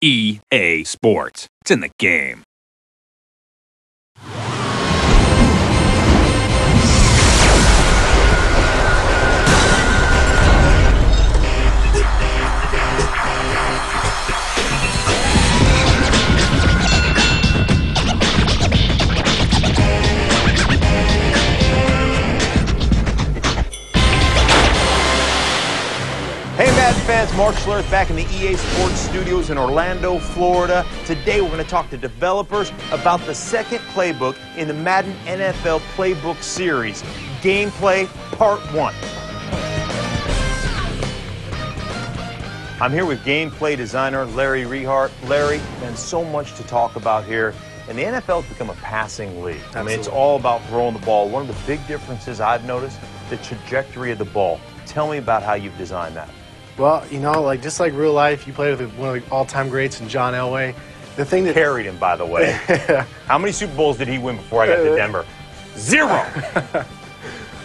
EA Sports. It's in the game. Hey Madden fans, Mark Schlereth back in the EA Sports Studios in Orlando, Florida. Today we're going to talk to developers about the second playbook in the Madden NFL Playbook Series, Gameplay Part 1. I'm here with gameplay designer Larry Rehart. Larry, there's so much to talk about here. And the NFL's become a passing league. Absolutely. I mean, it's all about throwing the ball. One of the big differences I've noticed, the trajectory of the ball. Tell me about how you've designed that. Well, you know, just like real life, you played with one of the all-time greats in John Elway. The thing that Carried him, by the way. How many Super Bowls did he win before I got to Denver? 0.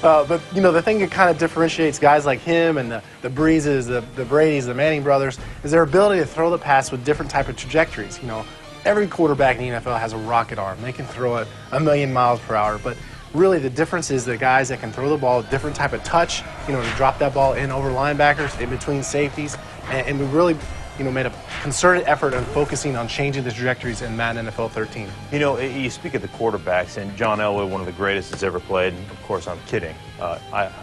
But, you know, the thing that kind of differentiates guys like him and the Breezes, the Bradys, the Manning brothers, is their ability to throw the pass with different type of trajectories. You know, every quarterback in the NFL has a rocket arm. They can throw it 1,000,000 miles per hour. But really the difference is the guys that can throw the ball, different type of touch, you know, to drop that ball in over linebackers, in between safeties. And we really, you know, made a concerted effort on focusing on changing the trajectories in Madden NFL 13. You know, you speak of the quarterbacks, and John Elway, one of the greatest that's ever played. And of course, I'm kidding.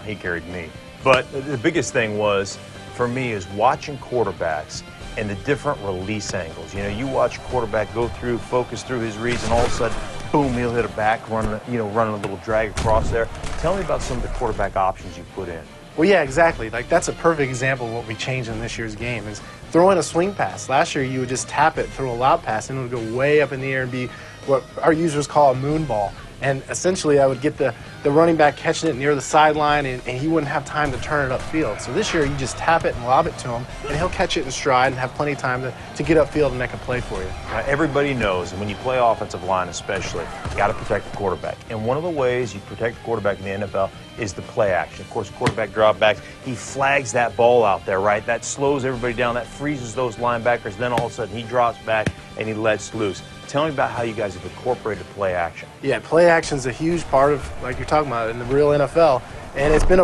He carried me. But the biggest thing was, for me, is watching quarterbacks and the different release angles. You know, you watch a quarterback go through, focus through his reads, and all of a sudden, boom, he'll hit a back, running a little drag across there. Tell me about some of the quarterback options you put in. Well, yeah, exactly. Like, that's a perfect example of what we changed in this year's game is throwing a swing pass. Last year, you would just tap it, throw a lob pass, and it would go way up in the air and be what our users call a moon ball. And essentially, I would get the running back catching it near the sideline, and he wouldn't have time to turn it upfield. So this year, you just tap it and lob it to him, and he'll catch it in stride and have plenty of time to get upfield and make a play for you. Everybody knows, and when you play offensive line especially, you got to protect the quarterback. And one of the ways you protect the quarterback in the NFL is the play action. Of course, quarterback dropbacks, he flags that ball out there, right? That slows everybody down, that freezes those linebackers, then all of a sudden he drops back and he lets loose. Tell me about how you guys have incorporated play action. Yeah, play action is a huge part of, like you're talking about, in the real NFL. And it's been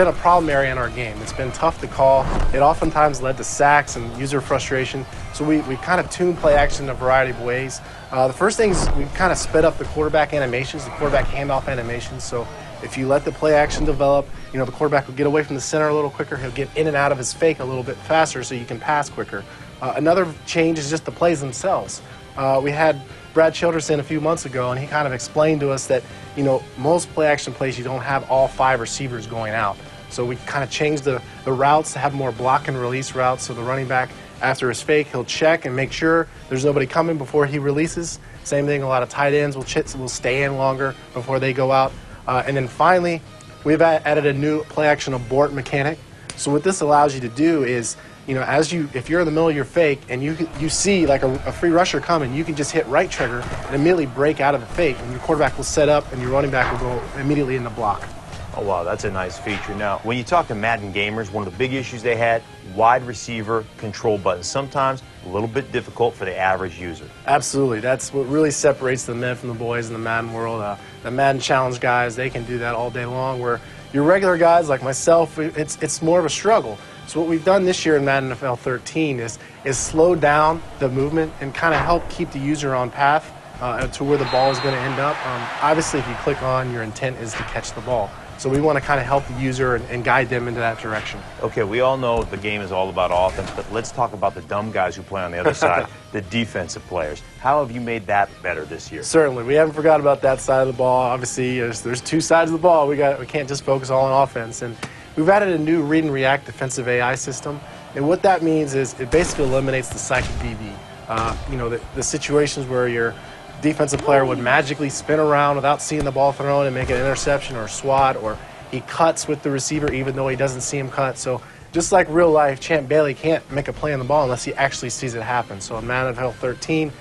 a problem area in our game. It's been tough to call. It oftentimes led to sacks and user frustration. So we kind of tuned play action in a variety of ways. The first thing is we kind of sped up the quarterback animations, the quarterback handoff animations. So if you let the play action develop, you know, the quarterback will get away from the center a little quicker. He'll get in and out of his fake a little bit faster so you can pass quicker. Another change is just the plays themselves. We had Brad Childerson a few months ago, and he kind of explained to us that, you know, most play action plays you don't have all 5 receivers going out. So we kind of changed the routes to have more block and release routes. So the running back, after his fake, he'll check and make sure there's nobody coming before he releases. Same thing, a lot of tight ends will stay in longer before they go out. And then finally, we've added a new play action abort mechanic. So what this allows you to do is, you know, if you're in the middle of your fake and you see like a free rusher coming, you can just hit right trigger and immediately break out of the fake, and your quarterback will set up and your running back will go immediately in the block. Oh, wow, that's a nice feature. Now, when you talk to Madden gamers, one of the big issues they had, wide receiver control buttons. Sometimes a little bit difficult for the average user. Absolutely. That's what really separates the men from the boys in the Madden world. The Madden Challenge guys, they can do that all day long, where your regular guys like myself, it's more of a struggle. So what we've done this year in Madden NFL 13 is slow down the movement and kind of help keep the user on path to where the ball is going to end up. Obviously, if you click on, your intent is to catch the ball. So we want to kind of help the user and guide them into that direction. Okay, we all know the game is all about offense, but let's talk about the dumb guys who play on the other side, the defensive players. How have you made that better this year? Certainly. We haven't forgot about that side of the ball. Obviously, there's 2 sides of the ball. We can't just focus all on offense. And we've added a new read and react defensive AI system. And what that means is it basically eliminates the psychic DB. You know, the situations where your defensive player would magically spin around without seeing the ball thrown and make an interception or a swat, or he cuts with the receiver even though he doesn't see him cut. So just like real life, Champ Bailey can't make a play on the ball unless he actually sees it happen. So in Madden NFL 13,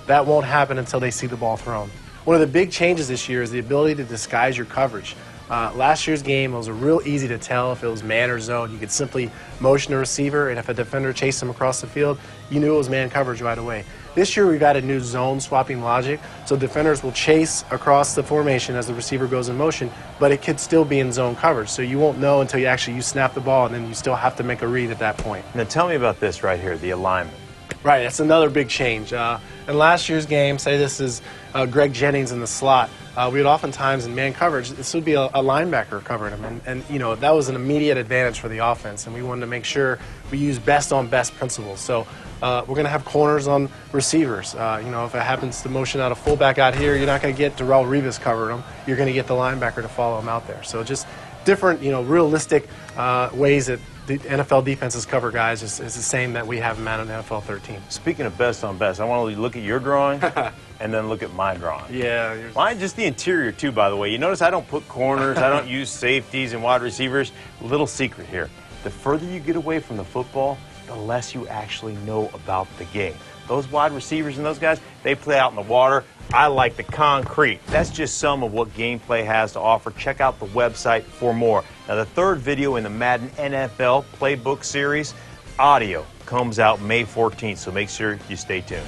that won't happen until they see the ball thrown. One of the big changes this year is the ability to disguise your coverage. Last year's game, it was real easy to tell if it was man or zone. You could simply motion a receiver, and if a defender chased him across the field, you knew it was man coverage right away. This year, we've added new zone swapping logic, so defenders will chase across the formation as the receiver goes in motion, but it could still be in zone coverage, so you won't know until you snap the ball, and then you still have to make a read at that point. Now tell me about this right here, the alignment. Right, that's another big change. In last year's game, say this is Greg Jennings in the slot, we would oftentimes in man coverage, this would be a linebacker covering him, and that was an immediate advantage for the offense, and we wanted to make sure we use best on best principles. So we're going to have corners on receivers. If it happens to motion out a fullback out here, you're not going to get Darrelle Revis covering him. You're going to get the linebacker to follow him out there. So just different, realistic ways that the NFL defenses cover guys is the same that we have in Madden NFL 13. Speaking of best on best, I want to look at your drawing and then look at my drawing. Yeah. Mine just the interior too, by the way. You notice I don't put corners, I don't use safeties and wide receivers. Little secret here. The further you get away from the football, the less you actually know about the game. Those wide receivers and those guys, they play out in the water. I like the concrete. That's just some of what gameplay has to offer. Check out the website for more. Now, the third video in the Madden NFL Playbook series, audio, comes out May 14th, so make sure you stay tuned.